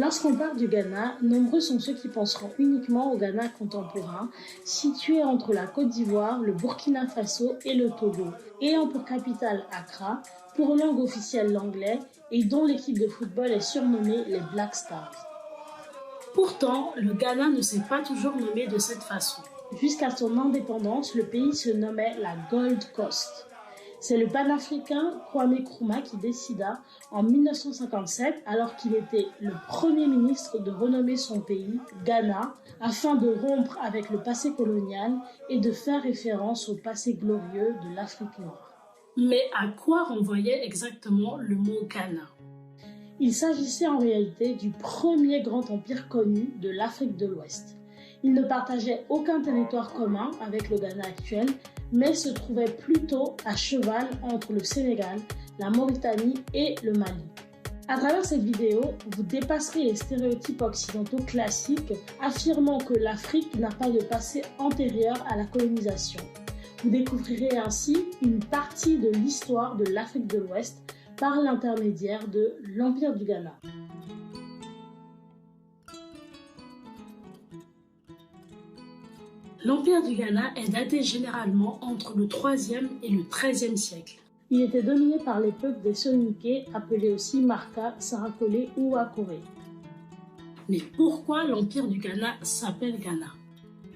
Lorsqu'on parle du Ghana, nombreux sont ceux qui penseront uniquement au Ghana contemporain, situé entre la Côte d'Ivoire, le Burkina Faso et le Togo, ayant pour capitale Accra, pour langue officielle l'anglais et dont l'équipe de football est surnommée les Black Stars. Pourtant, le Ghana ne s'est pas toujours nommé de cette façon. Jusqu'à son indépendance, le pays se nommait la Gold Coast. C'est le panafricain Kwame Nkrumah qui décida, en 1957, alors qu'il était le premier ministre, de renommer son pays Ghana, afin de rompre avec le passé colonial et de faire référence au passé glorieux de l'Afrique noire. Mais à quoi renvoyait exactement le mot Ghana ? Il s'agissait en réalité du premier grand empire connu de l'Afrique de l'Ouest. Il ne partageait aucun territoire commun avec le Ghana actuel, mais se trouvait plutôt à cheval entre le Sénégal, la Mauritanie et le Mali. À travers cette vidéo, vous dépasserez les stéréotypes occidentaux classiques affirmant que l'Afrique n'a pas de passé antérieur à la colonisation. Vous découvrirez ainsi une partie de l'histoire de l'Afrique de l'Ouest par l'intermédiaire de l'Empire du Ghana. L'Empire du Ghana est daté généralement entre le 3e et le 13e siècle. Il était dominé par les peuples des Soninké, appelés aussi Marka, Sarakolé ou Akoré. Mais pourquoi l'Empire du Ghana s'appelle Ghana ?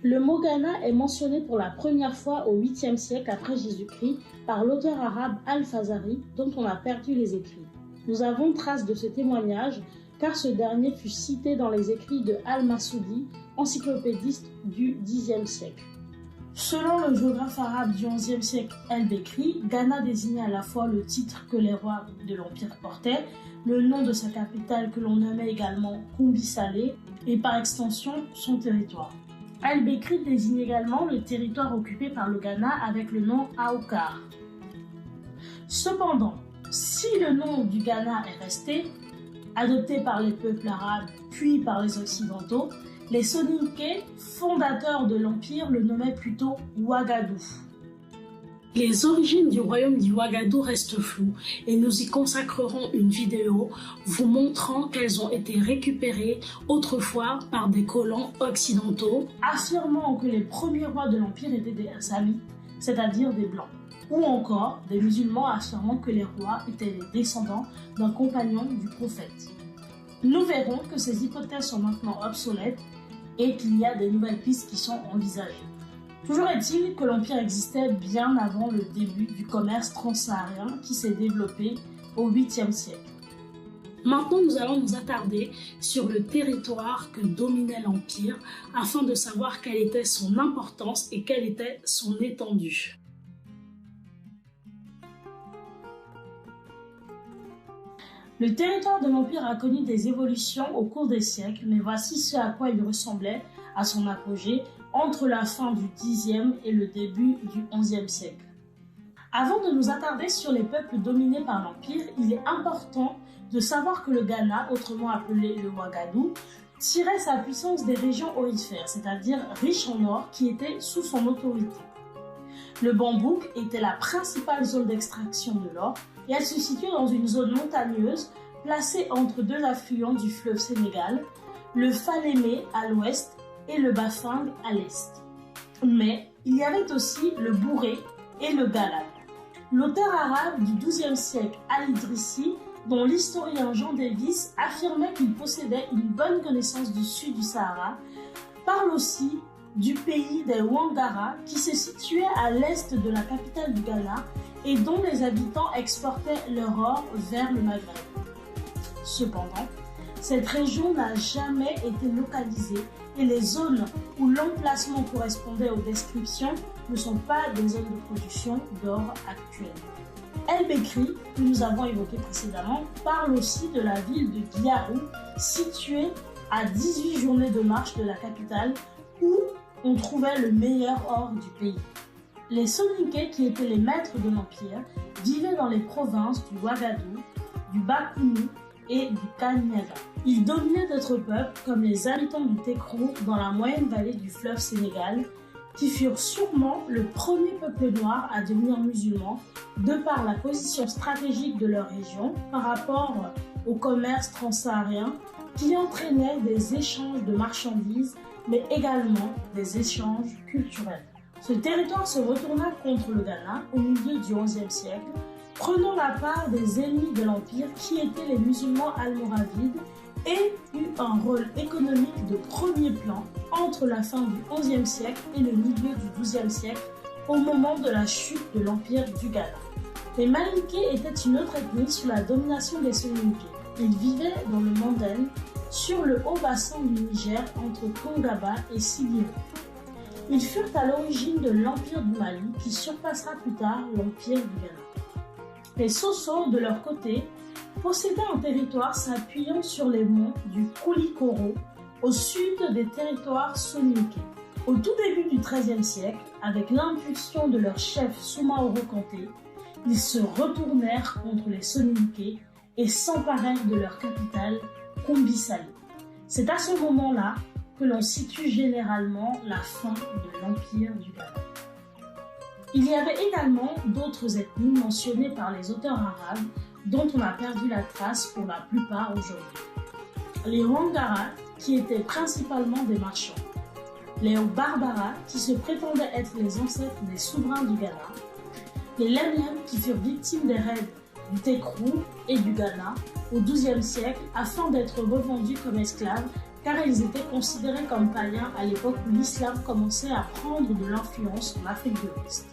Le mot Ghana est mentionné pour la première fois au 8e siècle après Jésus-Christ par l'auteur arabe Al-Fazari, dont on a perdu les écrits. Nous avons trace de ce témoignage car ce dernier fut cité dans les écrits de Al-Masoudi, encyclopédiste du Xe siècle. Selon le géographe arabe du XIe siècle El-Bekri, Ghana désignait à la fois le titre que les rois de l'Empire portaient, le nom de sa capitale que l'on nommait également Kumbi Salé, et par extension son territoire. El-Bekri désigne également le territoire occupé par le Ghana avec le nom Aoukar. Cependant, si le nom du Ghana est resté, adopté par les peuples arabes puis par les occidentaux, les Soninké, fondateurs de l'Empire, le nommaient plutôt Ouagadou. Les origines du royaume du Ouagadou restent floues et nous y consacrerons une vidéo vous montrant qu'elles ont été récupérées autrefois par des colons occidentaux, affirmant que les premiers rois de l'Empire étaient des Hassanites, c'est-à-dire des Blancs, ou encore des musulmans affirmant que les rois étaient les descendants d'un compagnon du prophète. Nous verrons que ces hypothèses sont maintenant obsolètes et qu'il y a des nouvelles pistes qui sont envisagées. Toujours est-il que l'Empire existait bien avant le début du commerce transsaharien qui s'est développé au 8e siècle. Maintenant, nous allons nous attarder sur le territoire que dominait l'Empire afin de savoir quelle était son importance et quelle était son étendue. Le territoire de l'Empire a connu des évolutions au cours des siècles, mais voici ce à quoi il ressemblait à son apogée entre la fin du Xe et le début du XIe siècle. Avant de nous attarder sur les peuples dominés par l'Empire, il est important de savoir que le Ghana, autrement appelé le Ouagadou, tirait sa puissance des régions aurifères, c'est-à-dire riches en or, qui étaient sous son autorité. Le Bambouk était la principale zone d'extraction de l'or et elle se situait dans une zone montagneuse placée entre deux affluents du fleuve Sénégal, le Falémé à l'ouest et le Bafing à l'est. Mais il y avait aussi le Bouré et le Galad. L'auteur arabe du XIIe siècle Al-Idrissi, dont l'historien Jean Davis affirmait qu'il possédait une bonne connaissance du sud du Sahara, parle aussi du pays des Wangara qui se situait à l'est de la capitale du Ghana et dont les habitants exportaient leur or vers le Maghreb. Cependant, cette région n'a jamais été localisée et les zones où l'emplacement correspondait aux descriptions ne sont pas des zones de production d'or actuelles. El-Bekri, que nous avons évoqué précédemment, parle aussi de la ville de Guiarou, située à 18 journées de marche de la capitale, où on trouvait le meilleur or du pays. Les Soninké, qui étaient les maîtres de l'Empire, vivaient dans les provinces du Ouagadou, du Bakouni et du Kanyaga. Ils dominaient d'autres peuples, comme les habitants du Tékrou dans la moyenne vallée du fleuve Sénégal, qui furent sûrement le premier peuple noir à devenir musulman, de par la position stratégique de leur région par rapport au commerce transsaharien qui entraînait des échanges de marchandises, mais également des échanges culturels. Ce territoire se retourna contre le Ghana au milieu du XIe siècle, prenant la part des ennemis de l'Empire qui étaient les musulmans almoravides et eut un rôle économique de premier plan entre la fin du XIe siècle et le milieu du XIIe siècle, au moment de la chute de l'Empire du Ghana. Les Malinké étaient une autre ethnie sous la domination des Soninké. Ils vivaient dans le Mandane, sur le haut bassin du Niger entre Kongaba et Sigiri. Ils furent à l'origine de l'Empire du Mali qui surpassera plus tard l'Empire du Ghana. Les Soso, de leur côté, possédaient un territoire s'appuyant sur les monts du Koulikoro au sud des territoires Soninké. Au tout début du XIIIe siècle, avec l'impulsion de leur chef Soumaoro Kanté, ils se retournèrent contre les Soninké et s'emparèrent de leur capitale, Kombi-Salé. C'est à ce moment-là que l'on situe généralement la fin de l'Empire du Ghana. Il y avait également d'autres ethnies mentionnées par les auteurs arabes dont on a perdu la trace pour la plupart aujourd'hui. Les Wangara, qui étaient principalement des marchands. Les Barbara, qui se prétendaient être les ancêtres des souverains du Ghana. Les Lemlem, qui furent victimes des raids du Tekrou et du Ghana au XIIe siècle afin d'être revendus comme esclaves car ils étaient considérés comme païens à l'époque où l'islam commençait à prendre de l'influence en Afrique de l'Ouest.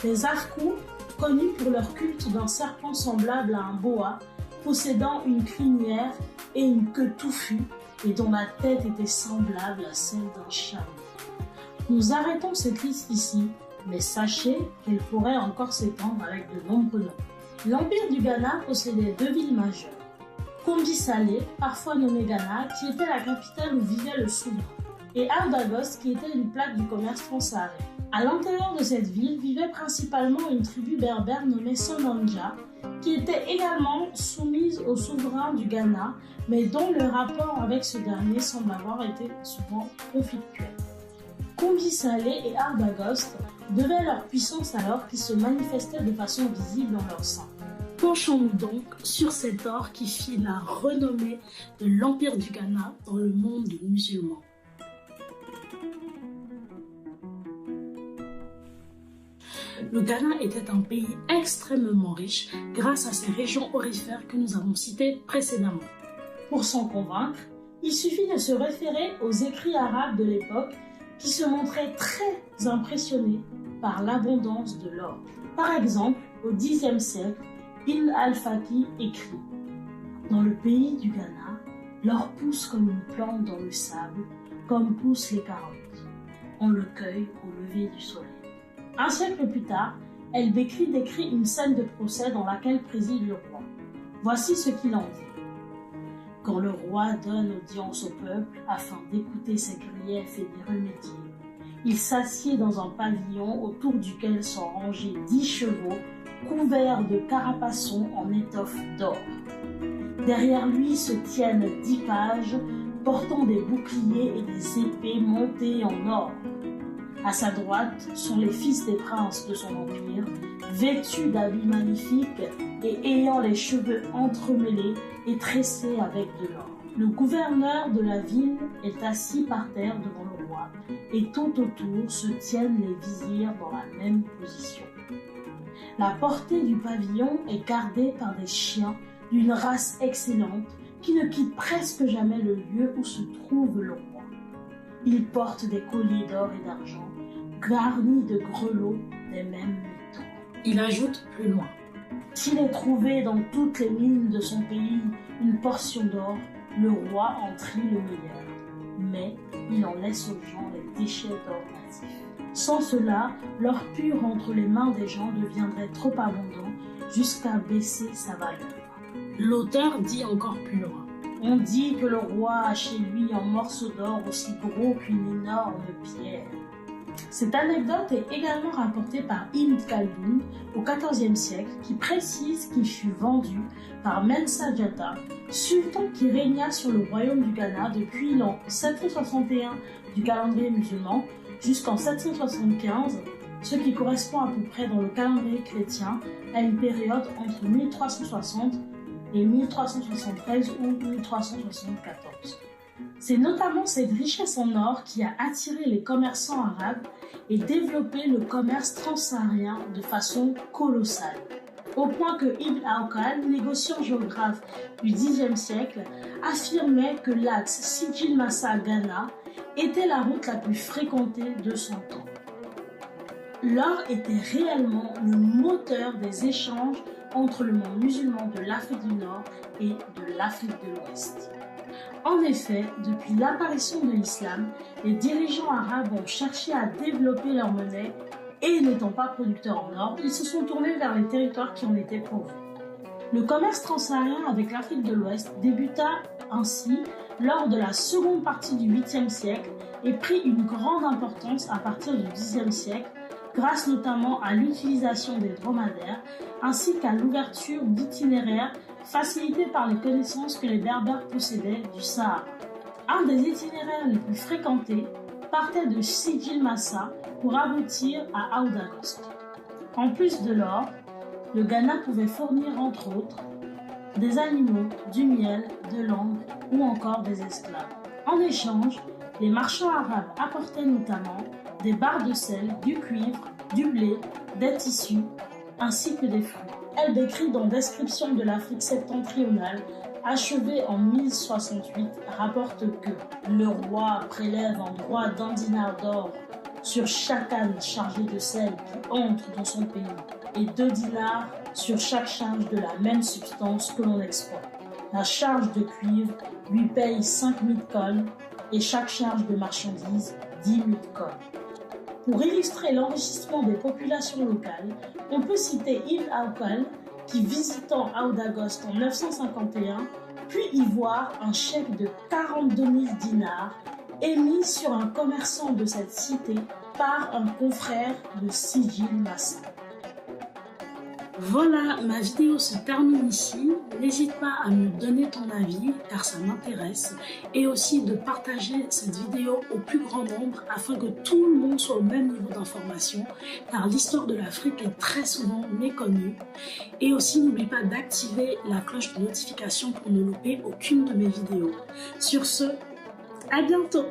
Les Arkou, connus pour leur culte d'un serpent semblable à un boa, possédant une crinière et une queue touffue et dont la tête était semblable à celle d'un chameau. Nous arrêtons cette liste ici, mais sachez qu'elle pourrait encore s'étendre avec de nombreux noms. L'Empire du Ghana possédait deux villes majeures. Kombi-Salé, parfois nommée Ghana, qui était la capitale où vivait le souverain, et Ardagos, qui était une plaque du commerce transsaharien. À l'intérieur de cette ville vivait principalement une tribu berbère nommée Sonanja, qui était également soumise au souverain du Ghana, mais dont le rapport avec ce dernier semble avoir été souvent conflictuel. Kombi-Salé et Ardagos devaient leur puissance alors qui se manifestait de façon visible dans leur sein. Penchons-nous donc sur cet or qui fit la renommée de l'Empire du Ghana dans le monde musulman. Le Ghana était un pays extrêmement riche grâce à ces régions aurifères que nous avons citées précédemment. Pour s'en convaincre, il suffit de se référer aux écrits arabes de l'époque qui se montraient très impressionnés par l'abondance de l'or. Par exemple, au Xe siècle, Ibn al-Faqih écrit « Dans le pays du Ghana, l'or pousse comme une plante dans le sable, comme poussent les carottes. On le cueille au lever du soleil. » Un siècle plus tard, El-Bekri décrit une scène de procès dans laquelle préside le roi. Voici ce qu'il en dit. Quand le roi donne audience au peuple afin d'écouter ses griefs et d'y remédier, il s'assied dans un pavillon autour duquel sont rangés 10 chevaux couverts de carapaçons en étoffe d'or. Derrière lui se tiennent 10 pages portant des boucliers et des épées montées en or. À sa droite sont les fils des princes de son empire, vêtus d'habits magnifiques et ayant les cheveux entremêlés et tressés avec de l'or. Le gouverneur de la ville est assis par terre devant le roi et tout autour se tiennent les vizirs dans la même position. La portée du pavillon est gardée par des chiens d'une race excellente qui ne quittent presque jamais le lieu où se trouve le roi. Ils portent des colliers d'or et d'argent, garnis de grelots des mêmes métaux. Il ajoute plus loin. S'il est trouvé dans toutes les mines de son pays une portion d'or, le roi en trie le meilleur, mais il en laisse aux gens les déchets d'or natifs. Sans cela, l'or pur entre les mains des gens deviendrait trop abondant jusqu'à baisser sa valeur. L'auteur dit encore plus loin. On dit que le roi a chez lui un morceau d'or aussi gros qu'une énorme pierre. Cette anecdote est également rapportée par Ibn Khaldoun au XIVe siècle qui précise qu'il fut vendu par Mensa Diatta, sultan qui régna sur le royaume du Ghana depuis l'an 761 du calendrier musulman jusqu'en 775, ce qui correspond à peu près dans le calendrier chrétien à une période entre 1360 les 1373 ou 1374. C'est notamment cette richesse en or qui a attiré les commerçants arabes et développé le commerce transsaharien de façon colossale. Au point que Ibn Aoukal, négociant géographe du Xe siècle, affirmait que l'axe Sijil-Massa-Ghana était la route la plus fréquentée de son temps. L'or était réellement le moteur des échanges entre le monde musulman de l'Afrique du Nord et de l'Afrique de l'Ouest. En effet, depuis l'apparition de l'islam, les dirigeants arabes ont cherché à développer leur monnaie et n'étant pas producteurs en or, ils se sont tournés vers les territoires qui en étaient pourvus. Le commerce transsaharien avec l'Afrique de l'Ouest débuta ainsi lors de la seconde partie du 8e siècle et prit une grande importance à partir du 10e siècle, grâce notamment à l'utilisation des dromadaires ainsi qu'à l'ouverture d'itinéraires facilités par les connaissances que les Berbères possédaient du Sahara. Un des itinéraires les plus fréquentés partait de Sijil-Massa pour aboutir à Aouda-Ghost. En plus de l'or, le Ghana pouvait fournir entre autres des animaux, du miel, de l'ambre ou encore des esclaves. En échange, les marchands arabes apportaient notamment des barres de sel, du cuivre, du blé, des tissus ainsi que des fruits. Elle décrit dans Description de l'Afrique septentrionale, achevée en 1068, rapporte que le roi prélève un droit d'un dinar d'or sur chaque âne chargé de sel qui entre dans son pays et 2 dinars sur chaque charge de la même substance que l'on exporte. La charge de cuivre lui paye 5000 cols et chaque charge de marchandises 10 000 cols. Pour illustrer l'enrichissement des populations locales, on peut citer Ibn Aoukal qui, visitant Aouda-Ghost en 951, puis y voir un chèque de 42 000 dinars émis sur un commerçant de cette cité par un confrère de Sijil-Massa. Voilà, ma vidéo se termine ici. N'hésite pas à me donner ton avis car ça m'intéresse et aussi de partager cette vidéo au plus grand nombre afin que tout le monde soit au même niveau d'information car l'histoire de l'Afrique est très souvent méconnue. Et aussi n'oublie pas d'activer la cloche de notification pour ne louper aucune de mes vidéos. Sur ce, à bientôt!